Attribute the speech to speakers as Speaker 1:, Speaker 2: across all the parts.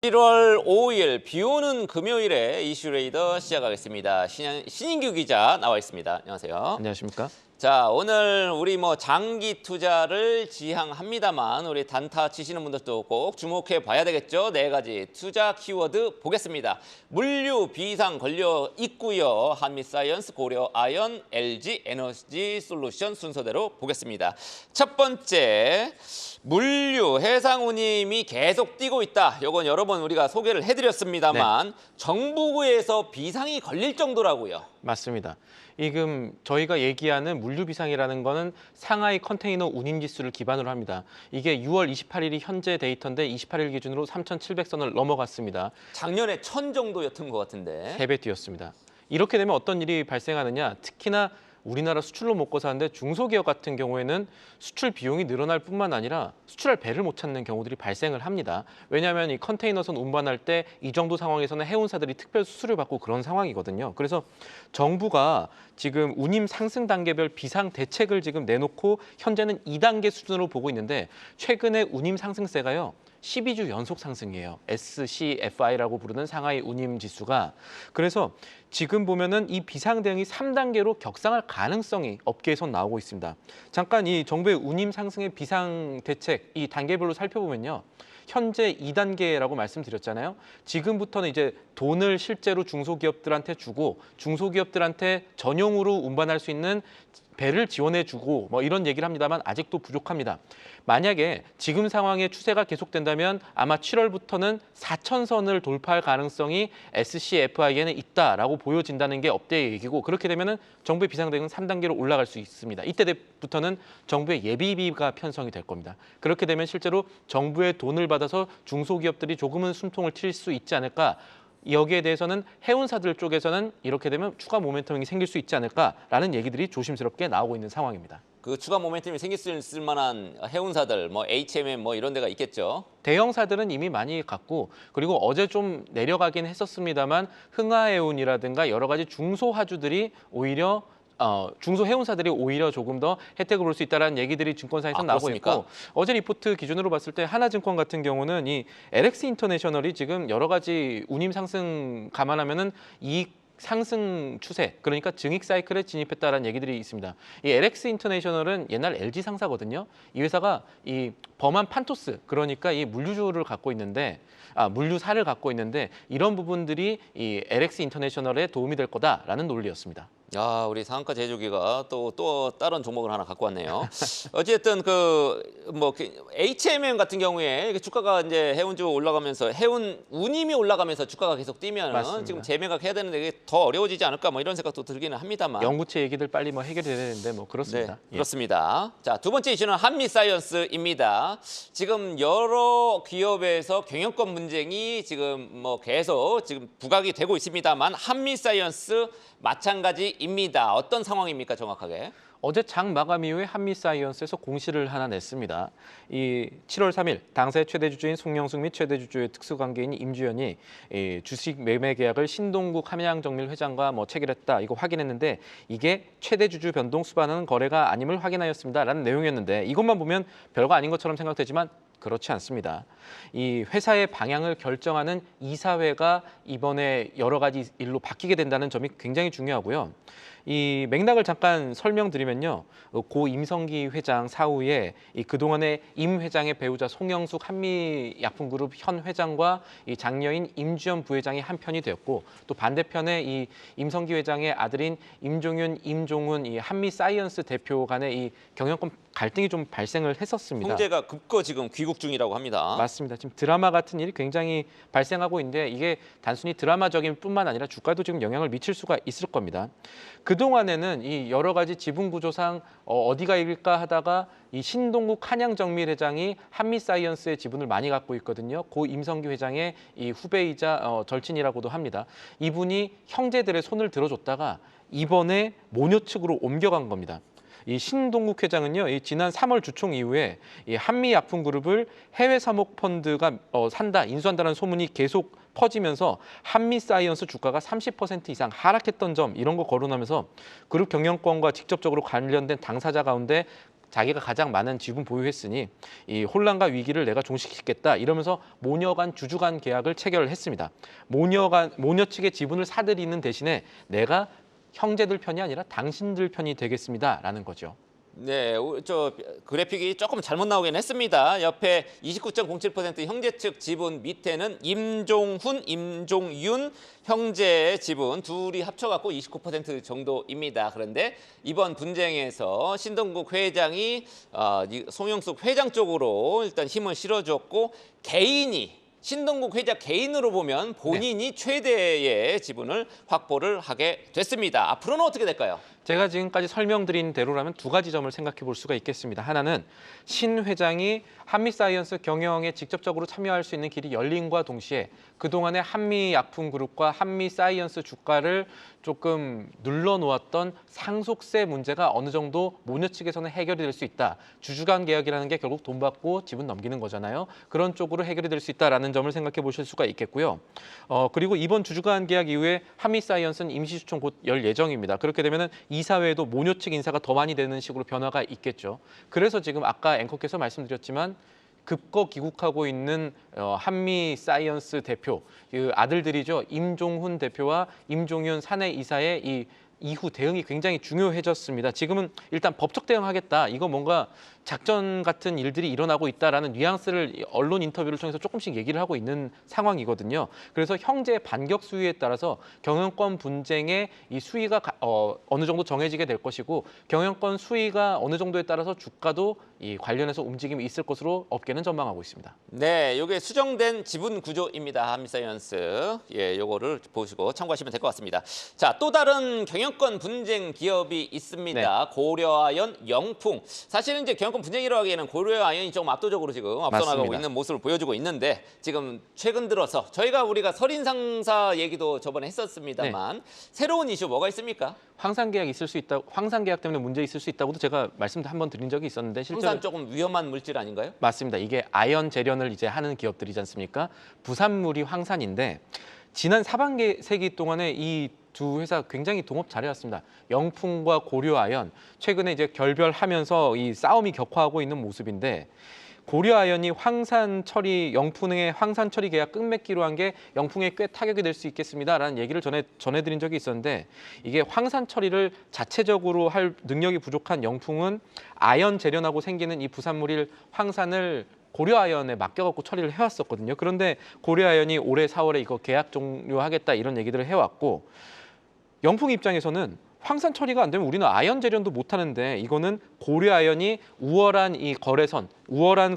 Speaker 1: 1월 5일 비 오는 금요일에 이슈레이더 시작하겠습니다. 신인규 기자 나와 있습니다. 안녕하세요.
Speaker 2: 안녕하십니까?
Speaker 1: 자, 오늘 우리 장기 투자를 지향합니다만 우리 단타 치시는 분들도 꼭 주목해 봐야 되겠죠. 네 가지 투자 키워드 보겠습니다. 물류, 비상 걸려 있고요. 한미사이언스, 고려 아연, LG 에너지 솔루션 순서대로 보겠습니다. 첫 번째, 물류, 해상운임이 계속 뛰고 있다. 이건 여러 번 우리가 소개를 해드렸습니다만 정부에서 비상이 걸릴 정도라고요.
Speaker 2: 맞습니다. 지금 저희가 얘기하는 물류 비상이라는 거는 상하이 컨테이너 운임 지수를 기반으로 합니다. 이게 6월 28일이 현재 데이터인데 28일 기준으로 3,700선을 넘어갔습니다.
Speaker 1: 작년에 1,000 정도였던 것 같은데.
Speaker 2: 3배 뛰었습니다. 이렇게 되면 어떤 일이 발생하느냐? 특히나 우리나라 수출로 먹고 사는데 중소기업 같은 경우에는 수출 비용이 늘어날 뿐만 아니라 수출할 배를 못 찾는 경우들이 발생을 합니다. 왜냐하면 이 컨테이너선 운반할 때 이 정도 상황에서는 해운사들이 특별 수수료 받고 그런 상황이거든요. 그래서 정부가 지금 운임 상승 단계별 비상 대책을 지금 내놓고 현재는 2단계 수준으로 보고 있는데 최근에 운임 상승세가요. 12주 연속 상승이에요. SCFI라고 부르는 상하이 운임 지수가. 그래서 지금 보면은 이 비상 대응이 3단계로 격상할 가능성이 업계에선 나오고 있습니다. 잠깐 이 정부의 운임 상승의 비상 대책 이 단계별로 살펴보면요. 현재 2단계라고 말씀드렸잖아요. 지금부터는 이제 돈을 실제로 중소기업들한테 주고 중소기업들한테 전용으로 운반할 수 있는 배를 지원해주고 뭐 이런 얘기를 합니다만 아직도 부족합니다. 만약에 지금 상황의 추세가 계속된다면 아마 7월부터는 4,000선을 돌파할 가능성이 SCFI에는 있다라고 보여진다는 게 업계의 얘기고 그렇게 되면은 정부의 비상대응은 3단계로 올라갈 수 있습니다. 이때부터는 정부의 예비비가 편성이 될 겁니다. 그렇게 되면 실제로 정부의 돈을 받아서 중소기업들이 조금은 숨통을 튑 수 있지 않을까. 여기에 대해서는 해운사들 쪽에서는 이렇게 되면 추가 모멘텀이 생길 수 있지 않을까라는 얘기들이 조심스럽게 나오고 있는 상황입니다.
Speaker 1: 그 추가 모멘텀이 생길 수 있을 만한 해운사들, HMM 이런 데가 있겠죠.
Speaker 2: 대형사들은 이미 많이 갔고 그리고 어제 좀 내려가긴 했었습니다만 흥하해운이라든가 여러 가지 중소하주들이 오히려 중소해운사들이 오히려 조금 더 혜택을 볼 수 있다는 얘기들이 증권사에서 나오고
Speaker 1: 그렇습니까?
Speaker 2: 있고 어제 리포트 기준으로 봤을 때 하나증권 같은 경우는 이 LX 인터내셔널이 지금 여러 가지 운임 상승 감안하면은 이익 상승 추세, 그러니까 증익 사이클에 진입했다라는 얘기들이 있습니다. 이 LX 인터내셔널은 옛날 LG 상사거든요. 이 회사가 이 범한 판토스, 그러니까 이 물류주를 갖고 있는데 물류사를 갖고 있는데 이런 부분들이 이 LX 인터내셔널에 도움이 될 거다라는 논리였습니다.
Speaker 1: 야, 우리 상한가 제조기가 또 다른 종목을 하나 갖고 왔네요. 어쨌든 HMM 같은 경우에 주가가 이제 해운주 올라가면서 해운 운임이 올라가면서 주가가 계속 뛰면
Speaker 2: 맞습니다.
Speaker 1: 지금 재매각해야 되는데 이게 더 어려워지지 않을까 이런 생각도 들기는 합니다만.
Speaker 2: 영구채 얘기들 빨리 해결돼야 되는데 그렇습니다.
Speaker 1: 네, 그렇습니다. 자, 두 번째 이슈는 한미사이언스입니다. 지금 여러 기업에서 경영권 분쟁이 지금 계속 지금 부각이 되고 있습니다만 한미사이언스 마찬가지입니다. 어떤 상황입니까, 정확하게?
Speaker 2: 어제 장 마감 이후에 한미사이언스에서 공시를 하나 냈습니다. 이 7월 3일 당사의 최대 주주인 송영숙 및 최대 주주의 특수관계인 임주연이 주식 매매 계약을 신동국 함양정밀 회장과 체결했다. 이거 확인했는데 이게 최대 주주 변동 수반하는 거래가 아님을 확인하였습니다라는 내용이었는데 이것만 보면 별거 아닌 것처럼 생각되지만 그렇지 않습니다. 이 회사의 방향을 결정하는 이사회가 이번에 여러 가지 일로 바뀌게 된다는 점이 굉장히 중요하고요. 이 맥락을 잠깐 설명드리면요. 고 임성기 회장 사후에 그동안의 임 회장의 배우자 송영숙 한미약품그룹 현 회장과 이 장녀인 임주연 부회장이 한 편이 되었고 또 반대편에 이 임성기 회장의 아들인 임종훈 이 한미사이언스 대표 간의 이 경영권 갈등이 좀 발생을 했었습니다.
Speaker 1: 형제가 급거 지금 귀국 중이라고 합니다.
Speaker 2: 맞습니다. 지금 드라마 같은 일이 굉장히 발생하고 있는데 이게 단순히 드라마적인 뿐만 아니라 주가에도 지금 영향을 미칠 수가 있을 겁니다. 그동안에는 이 여러 가지 지분 구조상 어디가 이길까 하다가 이 신동국 한양정밀 회장이 한미사이언스의 지분을 많이 갖고 있거든요. 고 임성기 회장의 이 후배이자 절친이라고도 합니다. 이분이 형제들의 손을 들어줬다가 이번에 모녀 측으로 옮겨간 겁니다. 이 신동국 회장은요, 이 지난 3월 주총 이후에 이 한미약품그룹을 해외 사모펀드가 산다, 인수한다는 소문이 계속 퍼지면서 한미사이언스 주가가 30% 이상 하락했던 점 이런 거 거론하면서 그룹 경영권과 직접적으로 관련된 당사자 가운데 자기가 가장 많은 지분 보유했으니 이 혼란과 위기를 내가 종식시키겠다 이러면서 모녀 간 주주 간 계약을 체결했습니다. 모녀 측의 지분을 사들이는 대신에 내가 형제들 편이 아니라 당신들 편이 되겠습니다라는 거죠.
Speaker 1: 네, 저 그래픽이 조금 잘못 나오긴 했습니다. 옆에 29.07% 형제 측 지분, 밑에는 임종훈, 임종윤 형제의 지분 둘이 합쳐갖고 29% 정도입니다. 그런데 이번 분쟁에서 신동국 회장이 송영숙 회장 쪽으로 일단 힘을 실어줬고 신동국 회장 개인으로 보면 본인이 최대의 지분을 확보를 하게 됐습니다. 앞으로는 어떻게 될까요?
Speaker 2: 제가 지금까지 설명드린 대로라면 두 가지 점을 생각해 볼 수가 있겠습니다. 하나는 신 회장이 한미사이언스 경영에 직접적으로 참여할 수 있는 길이 열림과 동시에 그동안의 한미약품그룹과 한미사이언스 주가를 조금 눌러놓았던 상속세 문제가 어느 정도 모녀 측에서는 해결이 될 수 있다. 주주간 계약이라는 게 결국 돈 받고 지분 넘기는 거잖아요. 그런 쪽으로 해결이 될 수 있다라는 점을 생각해 보실 수가 있겠고요. 그리고 이번 주주간 계약 이후에 한미사이언스는 임시주총 곧 열 예정입니다. 그렇게 되면은 이사회에도 모녀 측 인사가 더 많이 되는 식으로 변화가 있겠죠. 그래서 지금 아까 앵커께서 말씀드렸지만 급거 귀국하고 있는 한미 사이언스 대표, 그 아들들이죠. 임종훈 대표와 임종윤 사내 이사의 이 이후 대응이 굉장히 중요해졌습니다. 지금은 일단 법적 대응하겠다. 이거 뭔가 작전 같은 일들이 일어나고 있다라는 뉘앙스를 언론 인터뷰를 통해서 조금씩 얘기를 하고 있는 상황이거든요. 그래서 형제의 반격 수위에 따라서 경영권 분쟁의 이 수위가 어느 정도 정해지게 될 것이고 경영권 수위가 어느 정도에 따라서 주가도 이 관련해서 움직임이 있을 것으로 업계는 전망하고 있습니다.
Speaker 1: 네, 이게 수정된 지분 구조입니다. 한미사이언스. 예, 요거를 보시고 참고하시면 될 것 같습니다. 자, 또 다른 경영권 분쟁 기업이 있습니다.
Speaker 2: 네.
Speaker 1: 고려아연, 영풍. 사실은 이제 경영권 분쟁이라고 하기에는 고려아연이 조금 압도적으로 지금 앞서 나가고
Speaker 2: 맞습니다.
Speaker 1: 있는 모습을 보여주고 있는데 지금 최근 들어서 우리가 설인상사 얘기도 저번에 했었습니다만 새로운 이슈 뭐가 있습니까?
Speaker 2: 황산 계약 있을 수 있다. 황산 계약 때문에 문제 있을 수 있다고도 제가 말씀 한번 드린 적이 있었는데 실제로
Speaker 1: 황산 조금 위험한 물질 아닌가요?
Speaker 2: 맞습니다. 이게 아연 재련을 이제 하는 기업들이지 않습니까? 부산물이 황산인데 지난 하반기 동안에 이 두 회사 굉장히 동업 잘해왔습니다. 영풍과 고려아연 최근에 이제 결별하면서 이 싸움이 격화하고 있는 모습인데 고려아연이 황산 처리 영풍의 황산 처리 계약 끝맺기로 한 게 영풍에 꽤 타격이 될 수 있겠습니다라는 얘기를 전해드린 적이 있었는데 이게 황산 처리를 자체적으로 할 능력이 부족한 영풍은 아연 재련하고 생기는 이 부산물일 황산을 고려아연에 맡겨갖고 처리를 해왔었거든요. 그런데 고려아연이 올해 4월에 이거 계약 종료하겠다 이런 얘기들을 해왔고 영풍 입장에서는 황산 처리가 안 되면 우리는 아연 재련도 못 하는데 이거는 고려아연이 우월한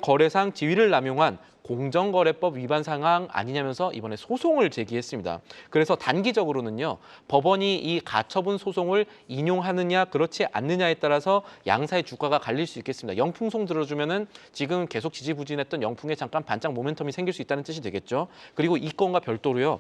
Speaker 2: 거래상 지위를 남용한 공정거래법 위반 상황 아니냐면서 이번에 소송을 제기했습니다. 그래서 단기적으로는요. 법원이 이 가처분 소송을 인용하느냐 그렇지 않느냐에 따라서 양사의 주가가 갈릴 수 있겠습니다. 영풍송 들어주면은 지금 계속 지지부진했던 영풍에 잠깐 반짝 모멘텀이 생길 수 있다는 뜻이 되겠죠. 그리고 이 건과 별도로요.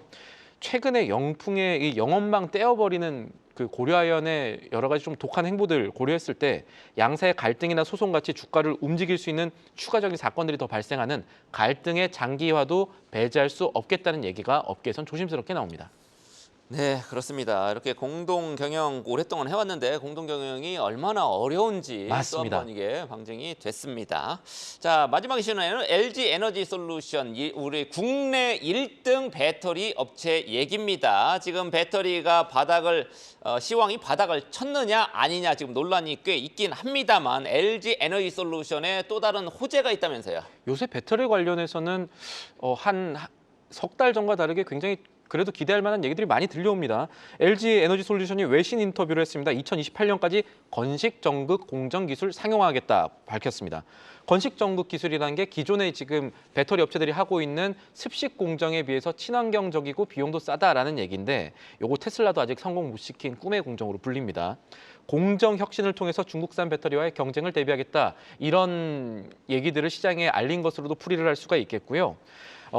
Speaker 2: 최근에 영풍의 이 영업망 떼어버리는 그 고려아연의 여러 가지 좀 독한 행보들 고려했을 때 양사의 갈등이나 소송 같이 주가를 움직일 수 있는 추가적인 사건들이 더 발생하는 갈등의 장기화도 배제할 수 없겠다는 얘기가 업계에선 조심스럽게 나옵니다.
Speaker 1: 네, 그렇습니다. 이렇게 공동 경영 오랫동안 해왔는데 공동 경영이 얼마나 어려운지 또 한 번 이게 방증이 됐습니다. 자, 마지막 이슈는 LG 에너지 솔루션, 우리 국내 1등 배터리 업체 얘기입니다. 지금 배터리가 시황이 바닥을 쳤느냐 아니냐 지금 논란이 꽤 있긴 합니다만 LG 에너지 솔루션에 또 다른 호재가 있다면서요.
Speaker 2: 요새 배터리 관련해서는 한 석 달 전과 다르게 굉장히 그래도 기대할 만한 얘기들이 많이 들려옵니다. LG 에너지 솔루션이 외신 인터뷰를 했습니다. 2028년까지 건식전극 공정 기술 상용화하겠다 밝혔습니다. 건식전극 기술이라는 게 기존에 지금 배터리 업체들이 하고 있는 습식 공정에 비해서 친환경적이고 비용도 싸다라는 얘기인데 요거 테슬라도 아직 성공 못 시킨 꿈의 공정으로 불립니다. 공정 혁신을 통해서 중국산 배터리와의 경쟁을 대비하겠다. 이런 얘기들을 시장에 알린 것으로도 풀이를 할 수가 있겠고요.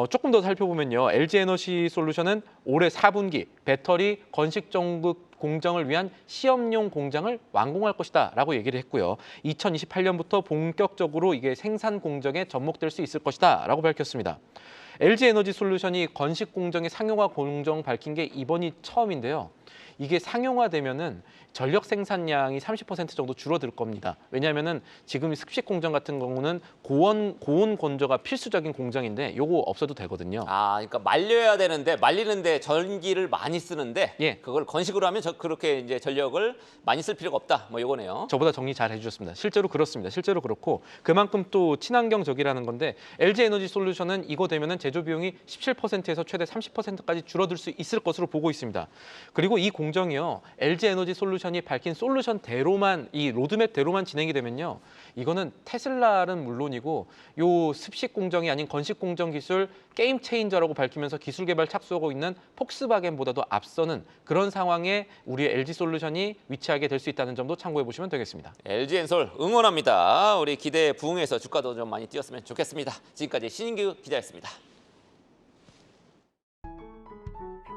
Speaker 2: 조금 더 살펴보면요. LG 에너지 솔루션은 올해 4분기 배터리 건식전극 공정을 위한 시험용 공장을 완공할 것이다라고 얘기를 했고요. 2028년부터 본격적으로 이게 생산 공정에 접목될 수 있을 것이다라고 밝혔습니다. LG 에너지 솔루션이 건식 공정의 상용화 공정 밝힌 게 이번이 처음인데요. 이게 상용화되면은 전력 생산량이 30% 정도 줄어들 겁니다. 왜냐하면은 지금 습식 공정 같은 경우는 고온 건조가 필수적인 공정인데 요거 없어도 되거든요.
Speaker 1: 아, 그러니까 말려야 되는데 말리는데 전기를 많이 쓰는데
Speaker 2: 예.
Speaker 1: 그걸 건식으로 하면 그렇게 이제 전력을 많이 쓸 필요가 없다. 뭐 요거네요.
Speaker 2: 저보다 정리 잘 해주셨습니다. 실제로 그렇습니다. 실제로 그렇고 그만큼 또 친환경적이라는 건데 LG 에너지 솔루션은 이거 되면은 제조 비용이 17%에서 최대 30%까지 줄어들 수 있을 것으로 보고 있습니다. 그리고 이 공정이요, LG 에너지 솔루션이 밝힌 솔루션대로만 이 로드맵대로만 진행이 되면요, 이거는 테슬라는 물론이고 요 습식 공정이 아닌 건식 공정 기술 게임 체인저라고 밝히면서 기술 개발 착수하고 있는 폭스바겐보다도 앞서는 그런 상황에 우리 LG 솔루션이 위치하게 될 수 있다는 점도 참고해 보시면 되겠습니다.
Speaker 1: LG엔솔 응원합니다. 우리 기대에 부응해서 주가도 좀 많이 뛰었으면 좋겠습니다. 지금까지 신인규 기자였습니다.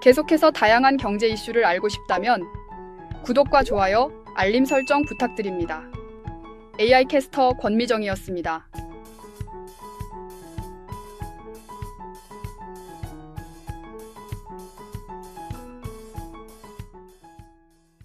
Speaker 3: 계속해서 다양한 경제 이슈를 알고 싶다면 구독과 좋아요, 알림 설정 부탁드립니다. AI 캐스터 권미정이었습니다.